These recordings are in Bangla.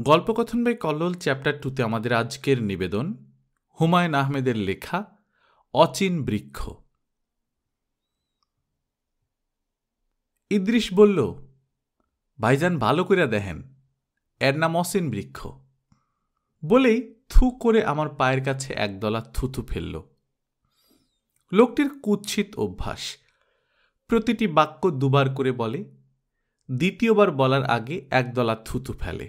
গল্পকথন বাই কল্লোল চ্যাপ্টার 2-তে আমাদের আজকের নিবেদন হুমায়ুন আহমেদের লেখা অচিন বৃক্ষ। ইদ্রিস বলল, ভাইজান ভালো করে দেখেন, এর নাম অচিন বৃক্ষ। বলেই থু করে আমার পায়ের কাছে একদলা থুথু ফেলল। লোকটির কুৎসিত অভ্যাস, প্রতিটি বাক্য দুবার করে বলে, দ্বিতীয়বার বলার আগে একদলা থুথু ফেলে।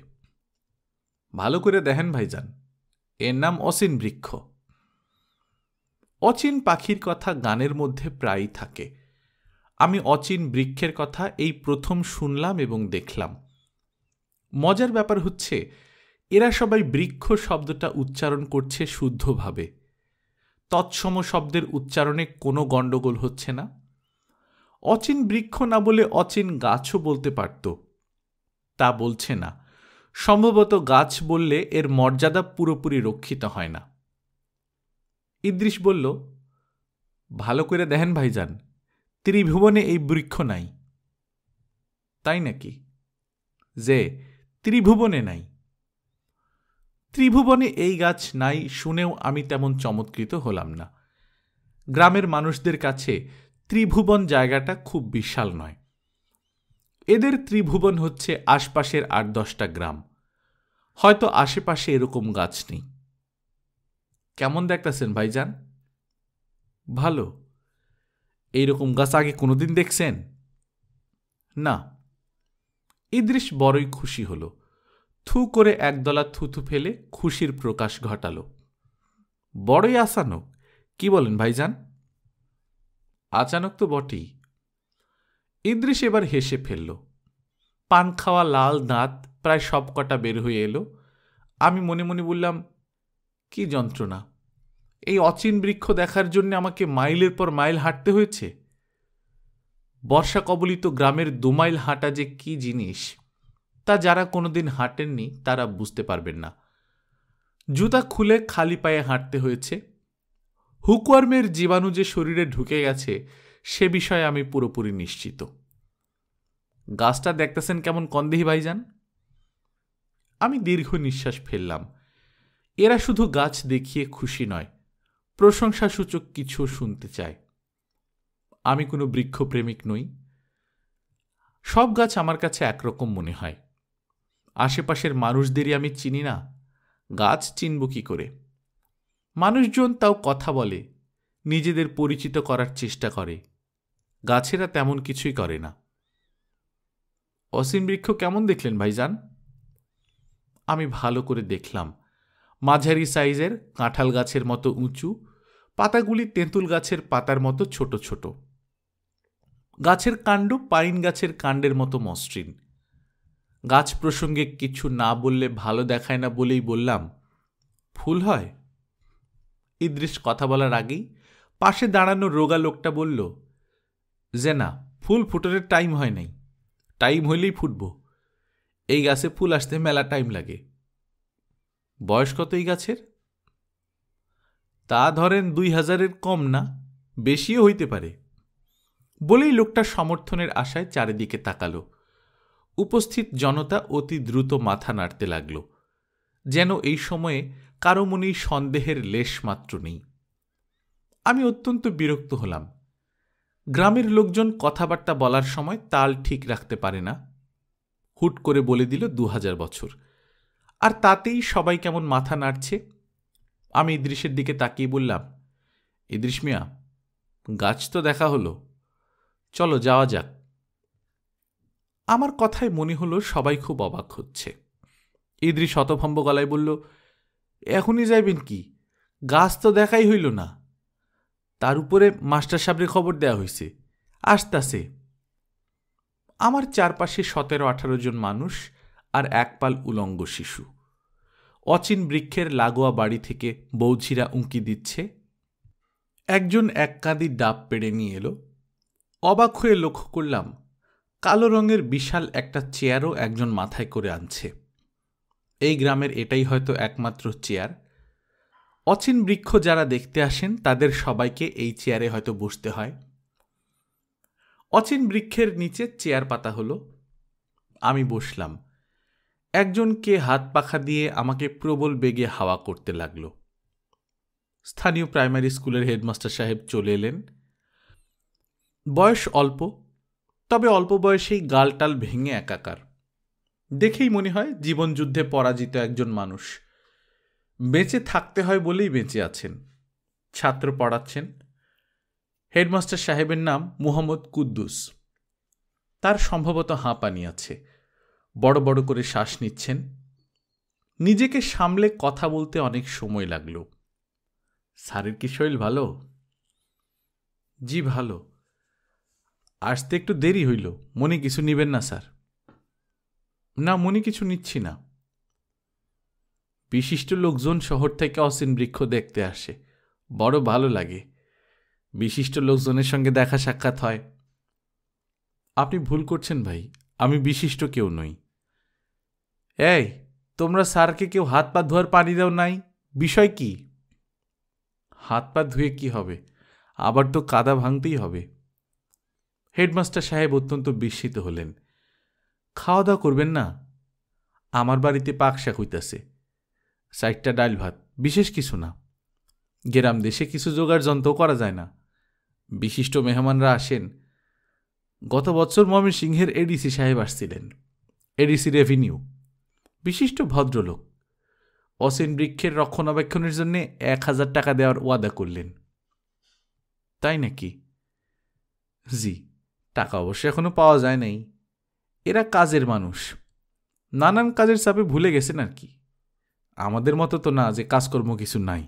ভালো করে দেখেন ভাইজান, এর নাম অচিন বৃক্ষ। অচিন পাখির কথা গানের মধ্যে প্রায়ই থাকে। আমি অচিন বৃক্ষের কথা এই প্রথম শুনলাম এবং দেখলাম। মজার ব্যাপার হচ্ছে, এরা সবাই বৃক্ষ শব্দটা উচ্চারণ করছে শুদ্ধভাবে। তৎসম শব্দের উচ্চারণে কোনো গণ্ডগোল হচ্ছে না। অচিন বৃক্ষ না বলে অচিন গাছও বলতে পারত, তা বলছে না। সম্ভবত গাছ বললে এর মর্যাদা পুরোপুরি রক্ষিত হয় না। ইদ্রিস বলল, ভালো করে দেখেন ভাইজান, ত্রিভুবনে এই বৃক্ষ নাই। তাই নাকি? যে ত্রিভুবনে নাই? ত্রিভুবনে এই গাছ নাই শুনেও আমি তেমন চমৎকৃত হলাম না। গ্রামের মানুষদের কাছে ত্রিভুবন জায়গাটা খুব বিশাল নয়। এদের ত্রিভুবন হচ্ছে আশপাশের 8-10টা গ্রাম। হয়তো আশেপাশে এরকম গাছ নেই। কেমন দেখতেছেন ভাইজান? ভালো। এইরকম গাছ আগে কোনোদিন দেখছেন? না। ইদ্রিস বড়ই খুশি হল। থু করে একদলা থুথু ফেলে খুশির প্রকাশ ঘটাল। বড়ই আচানক, কি বলেন ভাইজান? আচানক তো বটেই। ইদ্রিস এবার হেসে ফেলল। পান খাওয়া লাল দাঁত প্রায় সব কটা বের হয়ে এলো। আমি মনে মনে বললাম, কি যন্ত্রণা! এই অচিন বৃক্ষ দেখার জন্য আমাকে মাইলের পর মাইল হাঁটতে হয়েছে। বর্ষা কবলিত গ্রামের 2 মাইল হাঁটা যে কি জিনিস, তা যারা কোনোদিন হাঁটেননি তারা বুঝতে পারবেন না। জুতা খুলে খালি পায়ে হাঁটতে হয়েছে। হুকওয়ার্মের জীবাণু যে শরীরে ঢুকে গেছে সে বিষয়ে আমি পুরোপুরি নিশ্চিত। গাছটা দেখতেছেন কেমন কন্দেহি ভাইজান? আমি দীর্ঘ নিঃশ্বাস ফেললাম। এরা শুধু গাছ দেখিয়ে খুশি নয়, প্রশংসাসূচক কিছু শুনতে চায়। আমি কোনো বৃক্ষপ্রেমিক নই। সব গাছ আমার কাছে একরকম মনে হয়। আশেপাশের মানুষদেরই আমি চিনি না, গাছ চিনব কি করে? মানুষজন তাও কথা বলে, নিজেদের পরিচিত করার চেষ্টা করে। গাছেরা তেমন কিছুই করে না। অচিন বৃক্ষ কেমন দেখলেন ভাইজান? আমি ভালো করে দেখলাম। মাঝারি সাইজের, কাঁঠাল গাছের মতো উঁচু, পাতাগুলি তেঁতুল গাছের পাতার মতো ছোট ছোট। গাছের কাণ্ড পাইন গাছের কাণ্ডের মতো মসৃণ। গাছ প্রসঙ্গে কিছু না বললে ভালো দেখায় না বলেই বললাম, ফুল হয়? ইদ্রিস কথা বলার আগেই পাশে দাঁড়ানো রোগা লোকটা বলল, যে না, ফুল ফুটনের টাইম হয় নাই। টাইম হইলেই ফুটব। এই গাছে ফুল আসতে মেলা টাইম লাগে। বয়স কত এই গাছের? তা ধরেন 2000-এর কম না, বেশিও হইতে পারে। বলেই লোকটা সমর্থনের আশায় চারিদিকে তাকালো। উপস্থিত জনতা অতি দ্রুত মাথা নাড়তে লাগল, যেন এই সময়ে কারো মনেই সন্দেহের লেশ মাত্র নেই। আমি অত্যন্ত বিরক্ত হলাম। গ্রামের লোকজন কথাবার্তা বলার সময় তাল ঠিক রাখতে পারে না। হুট করে বলে দিল 2000 বছর, আর তাতেই সবাই কেমন মাথা নাড়ছে। আমি ইদ্রিসের দিকে তাকিয়ে বললাম, ইদ্রিস মিয়া, গাছ তো দেখা হলো, চলো যাওয়া যাক। আমার কথায় মনে হলো সবাই খুব অবাক হচ্ছে। ইদ্রিস হতভম্ব গলায় বলল, এখনই যাইবেন কি? গাছ তো দেখাই হইল না। তার উপরে মাস্টার সাহেবের খবর দেয়া হয়েছে, আসতাছে। আমার চারপাশে 17-18 জন মানুষ আর একপাল উলঙ্গ শিশু। অচিন বৃক্ষের লাগোয়া বাড়ি থেকে বৌঝিরা উঁকি দিচ্ছে। একজন এক কাঁদি ডাব পেড়ে নিয়ে এলো। অবাক হয়ে লক্ষ্য করলাম, কালো রঙের বিশাল একটা চেয়ারও একজন মাথায় করে আনছে। এই গ্রামের এটাই হয়তো একমাত্র চেয়ার। অচিন বৃক্ষ যারা দেখতে আসেন তাদের সবাইকে এই চেয়ারে হয়তো বসতে হয়। অচিন বৃক্ষের নিচে চেয়ার পাতা হলো। আমি বসলাম। একজন কে হাত পাখা দিয়ে আমাকে প্রবল বেগে হাওয়া করতে লাগল। স্থানীয় প্রাইমারি স্কুলের হেডমাস্টার সাহেব চলে এলেন। বয়স অল্প, তবে অল্প বয়সেই গালটাল ভেঙে একাকার। দেখেই মনে হয় জীবনযুদ্ধে পরাজিত একজন মানুষ। বেঁচে থাকতে হয় বলেই বেঁচে আছেন। ছাত্র পড়াচ্ছেন। হেডমাস্টার সাহেবের নাম মুহাম্মদ কুদ্দুস। তার সম্ভবত হাঁপানি আছে। বড় বড় করে শ্বাস নিচ্ছেন। নিজেকে সামলে কথা বলতে অনেক সময় লাগল। স্যারের কি শরীর ভালো? জি ভালো। আসতে একটু দেরি হইল। মনে কিছু নিবেন না স্যার? না, মনে কিছু নিচ্ছি না। বিশিষ্ট লোকজন শহর থেকে অসীন বৃক্ষ দেখতে আসে, বড় ভালো লাগে। বিশিষ্ট লোকজনের সঙ্গে দেখা সাক্ষাৎ হয়। আপনি ভুল করছেন ভাই, আমি বিশিষ্ট কেউ নই। এই, তোমরা স্যারকে কেউ হাত পা ধোয়ার পানি দাও নাই, বিষয় কি? হাত পা ধুয়ে কি হবে, আবার তো কাদা ভাঙতেই হবে। হেডমাস্টার সাহেব অত্যন্ত বিস্মিত হলেন। খাওয়া দাওয়া করবেন না? আমার বাড়িতে পাকশাক হইতাছে, 4টা ডাল ভাত, বিশেষ কিছু না। গ্রাম দেশে কিছু জোগাড় যন্ত্র করা যায় না। বিশিষ্ট মেহমানরা আসেন। গত বছর ময়মনসিংহের এডিসি সাহেব আসছিলেন। এডিসি রেভিনিউ, বিশিষ্ট ভদ্রলোক। অসীন বৃক্ষের রক্ষণাবেক্ষণের জন্য 1000 টাকা দেওয়ার ওয়াদা করলেন। তাই নাকি? জি, টাকা অবশ্য এখনো পাওয়া যায় নাই। এরা কাজের মানুষ, নানান কাজের চাপে ভুলে গেছেন আর কি। আমাদের মতো তো না যে কাজকর্ম কিছু নাই।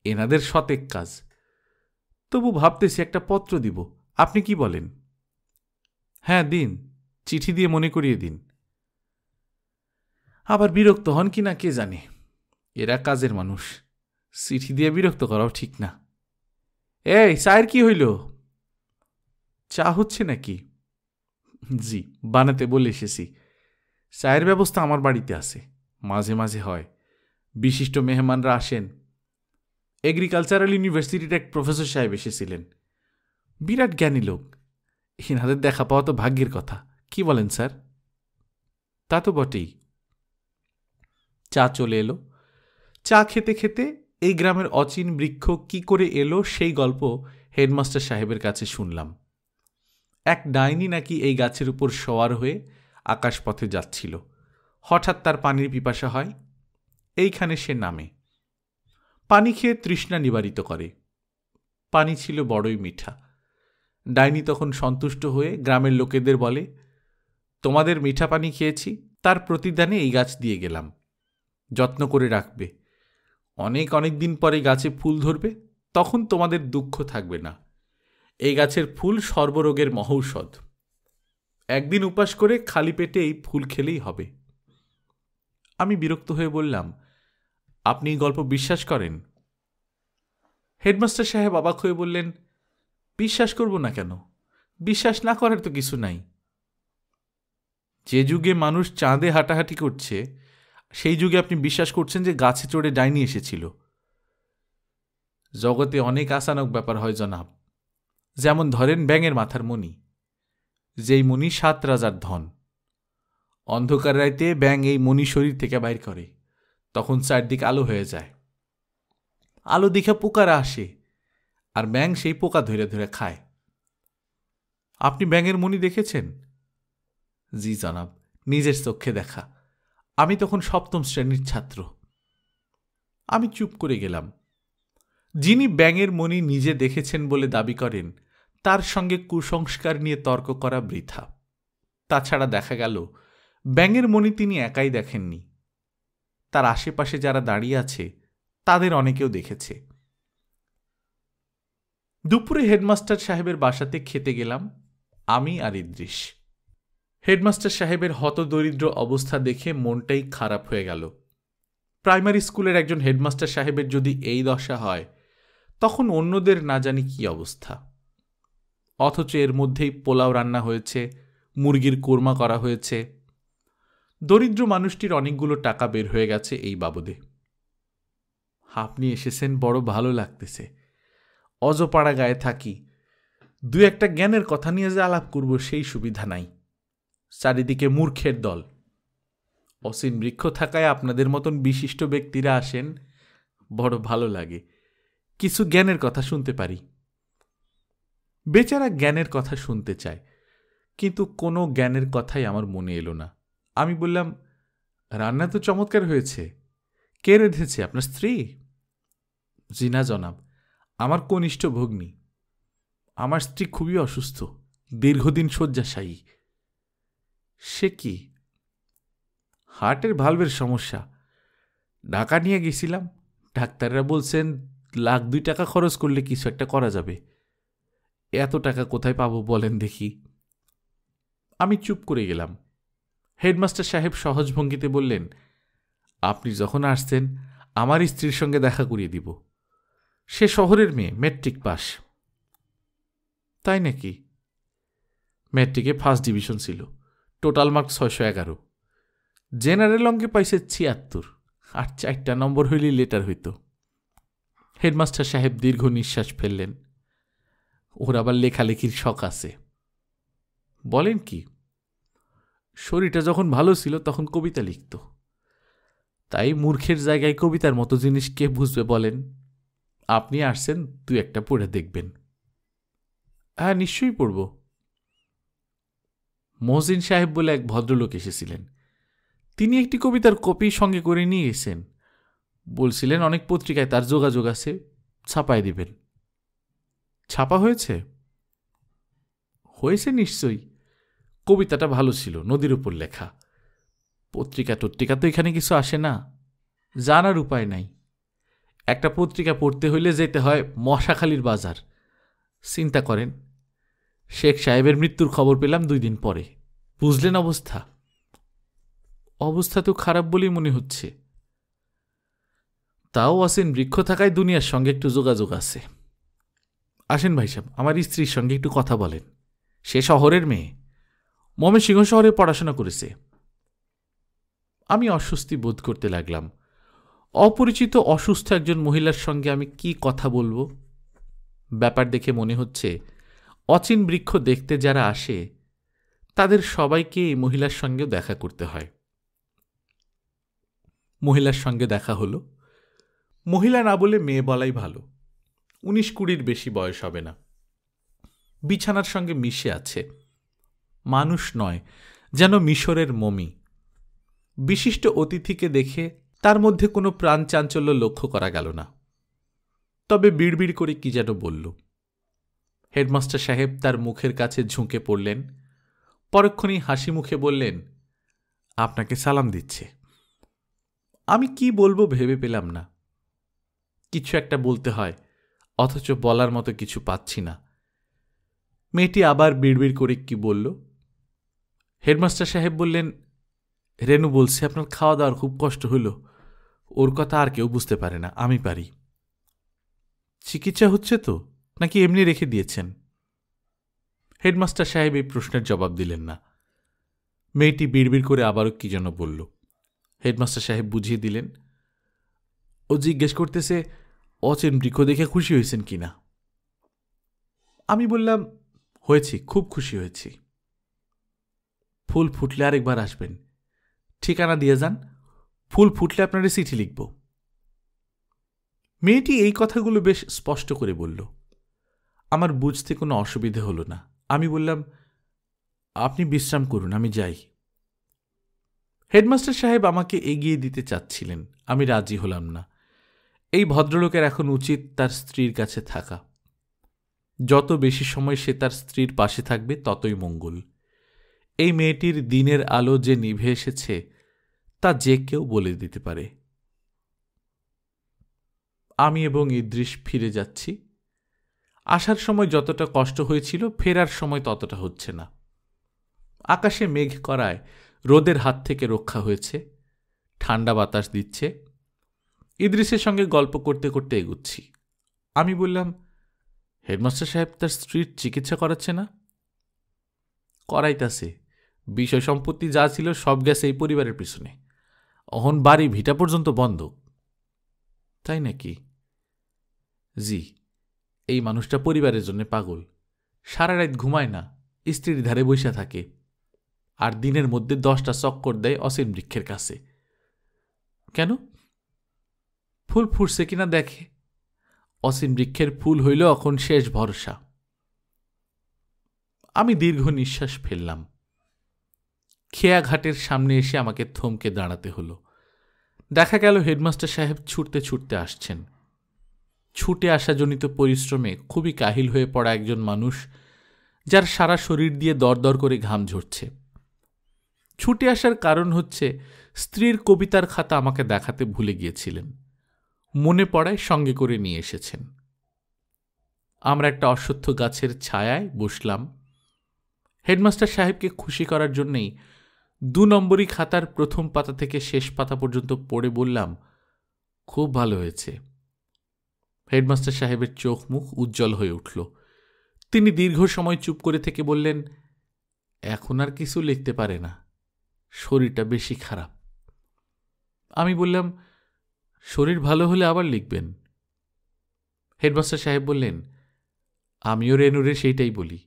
এনাদের শতেক কাজ। তবু ভাবতেছি একটা পত্র দিব, আপনি কি বলেন? হ্যাঁ দিন, চিঠি দিয়ে মনে করিয়ে দিন। আবার বিরক্ত হন কি না কে জানে। এরা কাজের মানুষ, চিঠি দিয়ে বিরক্ত করাও ঠিক না। এই, চায়ের কি হইল? চা হচ্ছে নাকি? জি, বানাতে বলে এসেছি। চায়ের ব্যবস্থা আমার বাড়িতে আছে, মাঝে মাঝে হয়। বিশিষ্ট মেহমানরা আসেন। এগ্রিকালচারাল ইউনিভার্সিটির এক প্রফেসর সাহেব এসেছিলেন। বিরাট জ্ঞানী লোক। এনাদের দেখা পাওয়া তো ভাগ্যের কথা, কি বলেন স্যার? তা তো বটেই। চা চলে এলো। চা খেতে খেতে এই গ্রামের অচিন বৃক্ষ কি করে এলো সেই গল্প হেডমাস্টার সাহেবের কাছে শুনলাম। এক ডাইনি নাকি এই গাছের উপর সওয়ার হয়ে আকাশপথে যাচ্ছিল। হঠাৎ তার পানির পিপাসা হয়, এইখানে সে নামে। পানি খেয়ে তৃষ্ণা নিবারিত করে। পানি ছিল বড়ই মিঠা। ডাইনি তখন সন্তুষ্ট হয়ে গ্রামের লোকেদের বলে, তোমাদের মিঠা পানি খেয়েছি, তার প্রতিদানে এই গাছ দিয়ে গেলাম, যত্ন করে রাখবে। অনেক অনেক দিন পরে গাছে ফুল ধরবে, তখন তোমাদের দুঃখ থাকবে না। এই গাছের ফুল সর্বরোগের মহৌষধ। একদিন উপাস করে খালি পেটে এই ফুল খেলেই হবে। আমি বিরক্ত হয়ে বললাম, আপনি এই গল্প বিশ্বাস করেন? হেডমাস্টার সাহেব অবাক হয়ে বললেন, বিশ্বাস করব না কেন? বিশ্বাস না করার তো কিছু নাই। যে যুগে মানুষ চাঁদে হাঁটাহাঁটি করছে, সেই যুগে আপনি বিশ্বাস করছেন যে গাছে চড়ে ডাইনি এসেছিল? জগতে অনেক আচানক ব্যাপার হয় জনাব। যেমন ধরেন ব্যাঙের মাথার মণি, যেই মণি 7 রাজার ধন। অন্ধকার রাইতে ব্যাঙ এই মণি শরীর থেকে বাইর করে, তখন চারদিক আলো হয়ে যায়। আলো দেখে পোকারা আসে, আর ব্যাঙ সেই পোকা ধরে ধরে খায়। আপনি ব্যাঙের মণি দেখেছেন? জি জনাব, নিজের চোখে দেখা। আমি তখন 7ম শ্রেণীর ছাত্র। আমি চুপ করে গেলাম। যিনি ব্যাঙের মণি নিজে দেখেছেন বলে দাবি করেন, তার সঙ্গে কুসংস্কার নিয়ে তর্ক করা বৃথা। তাছাড়া দেখা গেল ব্যাঙের মণি তিনি একাই দেখেননি, তার আশেপাশে যারা দাঁড়িয়ে আছে তাদের অনেকেও দেখেছে। দুপুরে হেডমাস্টার সাহেবের বাসাতে খেতে গেলাম, আমি আর ইদ্রিস। হেডমাস্টার সাহেবের হতদরিদ্র অবস্থা দেখে মনটাই খারাপ হয়ে গেল। প্রাইমারি স্কুলের একজন হেডমাস্টার সাহেবের যদি এই দশা হয়, তখন অন্যদের না জানি কি অবস্থা। অথচ এর মধ্যেই পোলাও রান্না হয়েছে, মুরগির কোরমা করা হয়েছে। দরিদ্র মানুষটির অনেকগুলো টাকা বের হয়ে গেছে এই বাবদে। আপনি এসেছেন, বড় ভালো লাগতেছে। অজপাড়া গায়ে থাকি, 2-একটা জ্ঞানের কথা নিয়ে যে আলাপ করব সেই সুবিধা নাই। চারিদিকে মূর্খের দল। অসীম বৃক্ষ থাকায় আপনাদের মতন বিশিষ্ট ব্যক্তিরা আসেন, বড় ভালো লাগে। কিছু জ্ঞানের কথা শুনতে পারি। বেচারা জ্ঞানের কথা শুনতে চায়, কিন্তু কোনো জ্ঞানের কথাই আমার মনে এলো না। আমি বললাম, রান্না তো চমৎকার হয়েছে। কে রেঁধেছে, আপনার স্ত্রী? জি না জনাব, আমার কনিষ্ঠ ভগ্নী। আমার স্ত্রী খুবই অসুস্থ, দীর্ঘদিন শয্যাশায়ী। সে কি? হার্টের ভালভের সমস্যা। ঢাকা নিয়ে গেছিলাম, ডাক্তাররা বলছেন $1,02,000 খরচ করলে কিছু একটা করা যাবে। এত টাকা কোথায় পাবো বলেন দেখি। আমি চুপ করে গেলাম। হেডমাস্টার সাহেব সহজ ভঙ্গিতে বললেন, আপনি যখন আসছেন আমার স্ত্রীর সঙ্গে দেখা করিয়ে দিব। সে শহরের মেয়ে, ম্যাট্রিক পাস। তাই নাকি? ম্যাট্রিকে ফার্স্ট ডিভিশন ছিল, টোটাল মার্ক 611। জেনারেল অঙ্কে পাইছে 76, আর 4টা নম্বর হইলেই লেটার হইত। হেডমাস্টার সাহেব দীর্ঘ নিঃশ্বাস ফেললেন। ওর আবার লেখালেখির শখ আছে। বলেন কি? শরীরটা যখন ভালো ছিল তখন কবিতা লিখত। তাই মূর্খের জায়গায় কবিতার মতো জিনিস কে বুঝবে বলেন? আপনি আসছেন, 2-1টা পড়ে দেখবেন। হ্যাঁ, নিশ্চয়ই পড়ব। মহসিন সাহেব বলে এক ভদ্রলোক এসেছিলেন। তিনি একটি কবিতার কপি সঙ্গে করে নিয়ে এসেছেন। বলছিলেন অনেক পত্রিকায় তার যোগাযোগ আছে, ছাপায় দিবেন। ছাপা হয়েছে? হয়েছে নিশ্চয়ই। কবিতাটা ভালো ছিল, নদীর উপর লেখা। পত্রিকা টত্রিকা তো এখানে কিছু আসে না, জানার উপায় নাই। একটা পত্রিকা পড়তে হইলে যেতে হয় মশাখালীর বাজার। চিন্তা করেন, শেখ সাহেবের মৃত্যুর খবর পেলাম 2 দিন পরে। বুঝলেন অবস্থা? অবস্থা তো খারাপ বলেই মনে হচ্ছে। তাও অসীম বৃক্ষ থাকায় দুনিয়ার সঙ্গে একটু যোগাযোগ আছে। আসেন ভাই সাহেব, আমার স্ত্রীর সঙ্গে একটু কথা বলেন। সে শহরের মেয়ে, ময়মনসিংহ শহরে পড়াশোনা করেছে। আমি অস্বস্তি বোধ করতে লাগলাম। অপরিচিত অসুস্থ একজন মহিলার সঙ্গে আমি কি কথা বলবো? ব্যাপার দেখে মনে হচ্ছে অচিন বৃক্ষ দেখতে যারা আসে তাদের সবাইকে এই মহিলার সঙ্গেও দেখা করতে হয়। মহিলার সঙ্গে দেখা হলো। মহিলা না বলে মেয়ে বলাই ভালো। 19-20 বেশি বয়স হবে না। বিছানার সঙ্গে মিশে আছে। মানুষ নয়, যেন মিশরের মমি। বিশিষ্ট অতিথিকে দেখে তার মধ্যে কোনো প্রাণ চাঞ্চল্য লক্ষ্য করা গেল না। তবে বিড়বিড় করে কি যেন বলল। হেডমাস্টার সাহেব তার মুখের কাছে ঝুঁকে পড়লেন। পরক্ষণই হাসি মুখে বললেন, আপনাকে সালাম দিচ্ছে। আমি কি বলবো ভেবে পেলাম না। কিছু একটা বলতে হয়, অথচ বলার মতো কিছু পাচ্ছি না। মেয়েটি আবার বিড়বিড় করে কি বলল। হেডমাস্টার সাহেব বললেন, রেনু বলছে আপনার খাওয়া দাওয়ার খুব কষ্ট হইল। ওর কথা আর কেউ বুঝতে পারে না, আমি পারি। চিকিৎসা হচ্ছে তো, নাকি এমনি রেখে দিয়েছেন? হেডমাস্টার সাহেব এই প্রশ্নের জবাব দিলেন না। মেয়েটি বিড়বিড় করে আবারও কি যেন বলল। হেডমাস্টার সাহেব বুঝিয়ে দিলেন। ও জিজ্ঞেস করতেছে অচেন বৃক্ষ দেখে খুশি হয়েছেন কিনা। আমি বললাম, হয়েছি, খুব খুশি হয়েছি। ফুল ফুটলে আরেকবার আসবেন। ঠিকানা দিয়ে যান, ফুল ফুটলে আপনার চিঠি লিখব। মেয়েটি এই কথাগুলো বেশ স্পষ্ট করে বলল। আমার বুঝতে কোনো অসুবিধে হলো না। আমি বললাম, আপনি বিশ্রাম করুন, আমি যাই। হেডমাস্টার সাহেব আমাকে এগিয়ে দিতে চাচ্ছিলেন। আমি রাজি হলাম না। এই ভদ্রলোকের এখন উচিত তার স্ত্রীর কাছে থাকা। যত বেশি সময় সে তার স্ত্রীর পাশে থাকবে ততই মঙ্গল। এই মেয়েটির দিনের আলো যে নিভে এসেছে তা যে কেউ বলে দিতে পারে। আমি এবং ইদ্রিস ফিরে যাচ্ছি। আসার সময় যতটা কষ্ট হয়েছিল ফেরার সময় ততটা হচ্ছে না। আকাশে মেঘ করায় রোদের হাত থেকে রক্ষা হয়েছে। ঠান্ডা বাতাস দিচ্ছে। ইদ্রিসের সঙ্গে গল্প করতে করতে এগুচ্ছি। আমি বললাম, হেডমাস্টার সাহেব তার স্ত্রীর চিকিৎসা করাচ্ছে না? করাইতাছে। বিষয় সম্পত্তি যা ছিল সব গেছে এই পরিবারের পিছনে। অহন বাড়ি ভিটা পর্যন্ত বন্ধ। তাই নাকি? জি। এই মানুষটা পরিবারের জন্য পাগল। সারা রাত ঘুমায় না, স্ত্রীর ধারে বৈশা থাকে। আর দিনের মধ্যে 10টা চক্কর দেয় অসীম বৃক্ষের কাছে। কেন? ফুল ফুটছে কিনা দেখে। অসীম বৃক্ষের ফুল হইল এখন শেষ ভরসা। আমি দীর্ঘ নিঃশ্বাস ফেললাম। খেয়াঘাটের সামনে এসে আমাকে থমকে দাঁড়াতে হলো। দেখা গেল হেডমাস্টার সাহেব ছুটতে ছুটতে আসছেন। ছুটে আসাজনিত পরিশ্রমে খুবই কাহিল হয়ে পড়া একজন মানুষ, যার সারা শরীর দিয়ে দরদর করে ঘাম ঝরছে। ছুটে আসার কারণ হচ্ছে স্ত্রীর কবিতার খাতা আমাকে দেখাতে ভুলে গিয়েছিলেন। মনে পড়ায় সঙ্গে করে নিয়ে এসেছেন। আমরা একটা অশ্বত্থ গাছের ছায়ায় বসলাম। হেডমাস্টার সাহেবকে খুশি করার জন্যেই 2 নম্বরই খাতার প্রথম পাতা থেকে শেষ পাতা পর্যন্ত পড়ে বললাম, খুব ভালো হয়েছে। হেডমাস্টার সাহেবের চোখ মুখ উজ্জ্বল হয়ে উঠল। তিনি দীর্ঘ সময় চুপ করে থেকে বললেন, এখন আর কিছু লিখতে পারে না, শরীরটা বেশি খারাপ। আমি বললাম, শরীর ভালো হলে আবার লিখবেন। হেডমাস্টার সাহেব বললেন, আমিও রেনুরে সেইটাই বলি,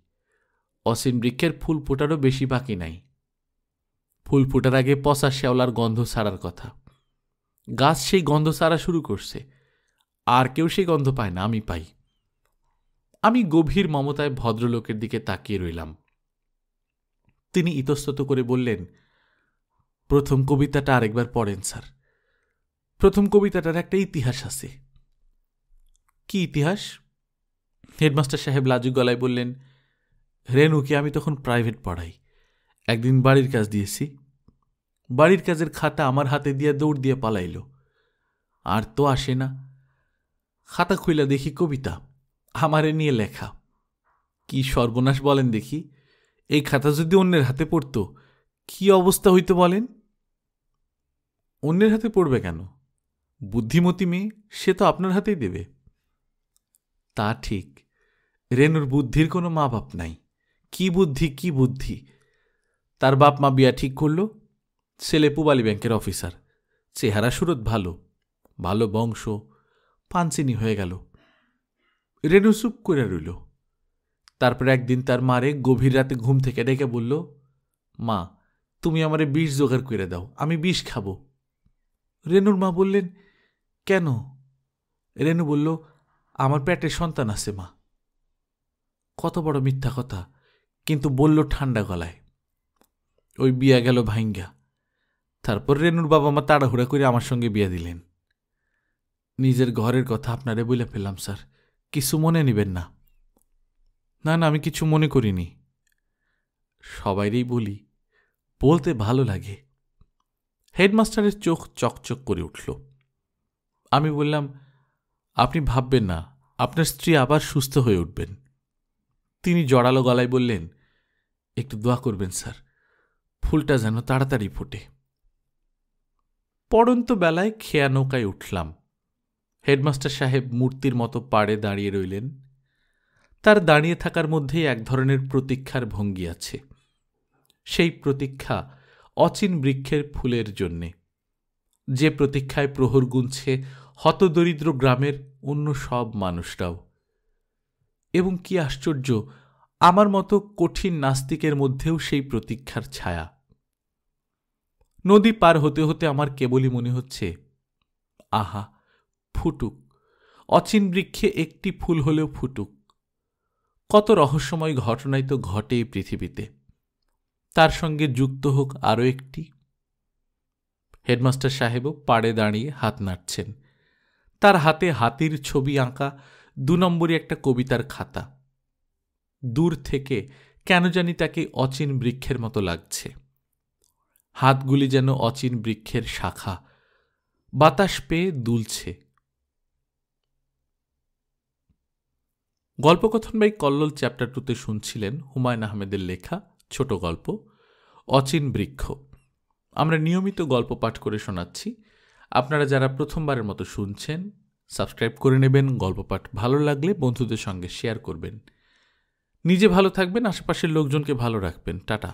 অসীম বৃক্ষের ফুল ফোটারও বেশি বাকি নাই। ফুল ফোটার আগে পচা শ্যাওলার গন্ধ ছাড়ার কথা। গাছ সেই গন্ধ ছাড়া শুরু করছে, আর কেউ সেই গন্ধ পায় না, আমি পাই। আমি গভীর মমতায় ভদ্রলোকের দিকে তাকিয়ে রইলাম। তিনি ইতস্তত করে বললেন, প্রথম কবিতাটা আরেকবার পড়েন স্যার। প্রথম কবিতাটার একটা ইতিহাস আছে। কি ইতিহাস? হেডমাস্টার সাহেব লাজুক গলায় বললেন, রেনুকে আমি তখন প্রাইভেট পড়াই। একদিন বাড়ির কাজ দিয়েছি। বাড়ির কাজের খাতা আমার হাতে দিয়ে দৌড় দিয়ে পালাইল। আর তো আসে না। খাতা খুইলা দেখি কবিতা, আমারে নিয়ে লেখা। কি সর্বনাশ বলেন দেখি! এই খাতা যদি অন্যের হাতে পড়ত, কি অবস্থা হইতো বলেন? অন্যের হাতে পড়বে কেন? বুদ্ধিমতী মেয়ে, সে তো আপনার হাতেই দেবে। তা ঠিক, রেনুর বুদ্ধির কোনো মা বাপ নাই। কি বুদ্ধি, কি বুদ্ধি! তার বাপ মা বিয়া ঠিক করল, ছেলে পুবালি ব্যাংকের অফিসার, চেহারা সুরত ভালো, ভালো বংশ, পাঞ্চিনি হয়ে গেল। রেনু চুপ করে রইল। তারপর একদিন তার মারে গভীর রাতে ঘুম থেকে ডেকে বলল, মা, তুমি আমারে বিষ জোগাড় করে দাও, আমি বিষ খাব। রেনুর মা বললেন, কেন? রেনু বলল, আমার পেটে সন্তান আছে মা। কত বড় মিথ্যা কথা, কিন্তু বলল ঠান্ডা গলায়। ওই বিয়া গেল ভাইঙ্গা। তারপর রেনুর বাবা মা তাড়াহুড়া করে আমার সঙ্গে বিয়া দিলেন। নিজের ঘরের কথা আপনারে বলে ফেললাম স্যার, কিছু মনে নিবেন না। না না, আমি কিছু মনে করিনি। সবাইরই বলি, বলতে ভালো লাগে। হেডমাস্টারের চোখ চকচক করে উঠল। আমি বললাম, আপনি ভাববেন না, আপনার স্ত্রী আবার সুস্থ হয়ে উঠবেন। তিনি জড়ালো গলায় বললেন, একটু দোয়া করবেন স্যার, ফুলটা যেন তাড়াতাড়ি ফোটে। পড়ন্ত বেলায় খেয়া নৌকায় উঠলাম। হেডমাস্টার সাহেব মূর্তির মতো পাড়ে দাঁড়িয়ে রইলেন। তার দাঁড়িয়ে থাকার মধ্যেই এক ধরনের প্রতীক্ষার ভঙ্গি আছে। সেই প্রতীক্ষা অচিন বৃক্ষের ফুলের জন্যে, যে প্রতীক্ষায় প্রহর গুনছে হতদরিদ্র গ্রামের অন্য সব মানুষরাও। এবং কি আশ্চর্য, আমার মতো কঠিন নাস্তিকের মধ্যেও সেই প্রতীক্ষার ছায়া। নদী পার হতে হতে আমার কেবলই মনে হচ্ছে, আহা, ফুটুক, অচিন বৃক্ষে একটি ফুল হলেও ফুটুক। কত রহস্যময় ঘটনাই তো ঘটে এই পৃথিবীতে, তার সঙ্গে যুক্ত হোক আরও একটি। হেডমাস্টার সাহেবও পাড়ে দাঁড়িয়ে হাত নাড়ছেন। তার হাতে হাতির ছবি আঁকা 2 নম্বরই একটা কবিতার খাতা। দূর থেকে কেন জানি তাকে অচিন বৃক্ষের মতো লাগছে। হাতগুলি যেন অচিন বৃক্ষের শাখা, বাতাস পেয়ে দুলছে। গল্পকথন বাই কল্লোল চ্যাপ্টার 2তে শুনছিলেন হুমায়ুন আহমেদের লেখা ছোট গল্প অচিন বৃক্ষ। আমরা নিয়মিত গল্প পাঠ করে শোনাচ্ছি। আপনারা যারা প্রথমবারের মতো শুনছেন, সাবস্ক্রাইব করে নেবেন। গল্প পাঠ ভালো লাগলে বন্ধুদের সঙ্গে শেয়ার করবেন। নিজে ভালো থাকবেন, আশেপাশের লোকজনকে ভালো রাখবেন। টাটা।